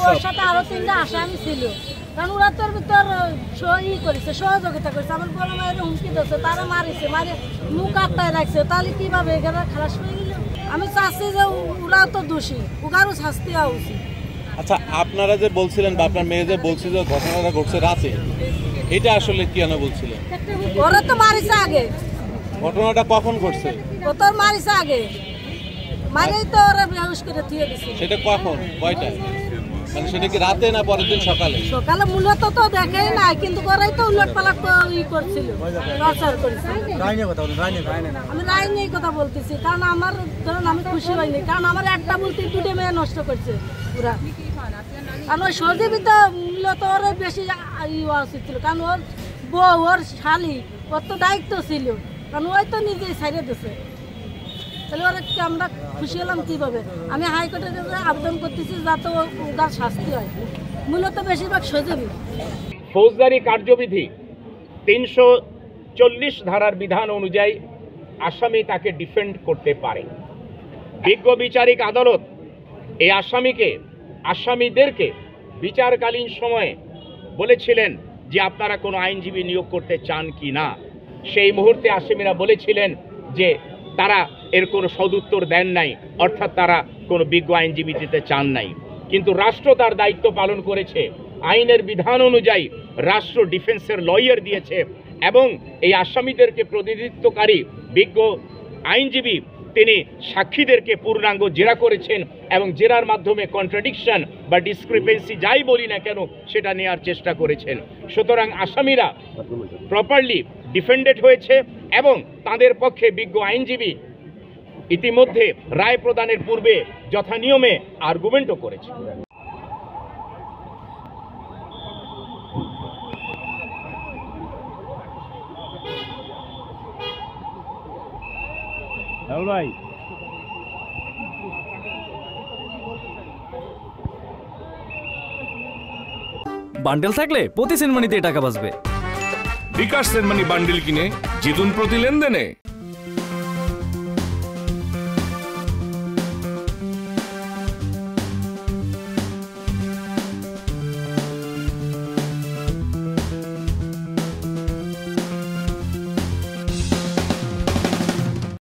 ওর সাথে আরো 3টা আসামি ছিল, কারণ ওরা তোর ভিতর করেছে, সহযোগিতা করেছে। আমার বড় মায়ের হুমকি দিচ্ছে, তারা মারিছে, মারে মুখ আটকায় রাখছে। তাহলে কিভাবে এখানে খালাস হয়ে গেল? আমি চাচ্ছি যে ওরা তো দোষী, ওকারও শাস্তি হওয়া উচিত। আচ্ছা, আপনারা যে বলছিলেন বা আপনার মেয়ে যে বলছিল ঘটনাটা ঘটছে রাতে, এটা আসলে কি না বলছিলেন? ওরা তো মারিছে আগে। ঘটনাটা কখন ঘটছে? ও তো মারিছে আগে, মারেই তো ওরা বেহুশ করে দিয়ে দিছে। সেটা কখন, কয়টা? মানে সেটা কি রাতে না পরের দিন সকালে? সকালে মূলত তো দেখেই নাই, কিন্তু ওরাই তো উলট পালট করছিল, প্রচার করেছে। আমি রায় নিয়ে কথা বলতেছি, কারণ আমার ধরুন আমি খুশি হইনি, কারণ আমার একটা বলতে 2টে মেয়ে নষ্ট করছে পুরা। কারণ ওই সহজীবিতা মূলত ওর বেশি হওয়া উচিত ছিল, কারণ ওর বউ, ওর শালি, ওর তো দায়িত্ব ছিল, কারণ ওই তো নিজেই ছাড়িয়ে দিছে। তাহলে ওরা আমরা খুশি হলাম কিভাবে? আমি হাইকোর্টের কাছে আবেদন করতেছি যাতে ওর শাস্তি হয়, মূলত বেশিরভাগ সজীবী। ফৌজদারি কার্যবিধি 340 ধারার বিধান অনুযায়ী আসামি তাকে ডিফেন্ড করতে পারে। বিজ্ঞ বিচারিক আদালত এই আসামিদেরকে বিচারকালীন সময়ে বলেছিলেন যে আপনারা কোনো আইনজীবী নিয়োগ করতে চান কি না। সেই মুহূর্তে আসামিরা বলেছিলেন যে তারা এর কোনো সদুত্তর দেন নাই, অর্থাৎ তারা কোনো বিজ্ঞ আইনজীবী দিতে চান নাই। কিন্তু রাষ্ট্র তার দায়িত্ব পালন করেছে, আইনের বিধান অনুযায়ী রাষ্ট্র ডিফেন্সের লয়ার দিয়েছে এবং এই আসামিদেরকে প্রতিনিধিত্বকারী বিজ্ঞ আইনজীবী তিনি সাক্ষীদেরকে পূর্ণাঙ্গ জেরা করেছেন এবং জেরার মাধ্যমে কন্ট্রাডিকশন বা ডিসক্রিপেন্সি যাই বলি না কেন সেটা নেওয়ার চেষ্টা করেছেন। সুতরাং আসামিরা প্রপারলি ডিফেন্ডেড হয়েছে এবং তাদের পক্ষে বিজ্ঞ আইনজীবী ইতিমধ্যে রায় প্রদানের পূর্বে যথানিয়মে আর্গুমেন্টও করেছে। বান্ডেল থাকলে প্রতি সেনমানিতে টাকা বাঁচবে। বিকাশ সেনমানি বান্ডেল কিনে জিতুন প্রতি লেনদেনে।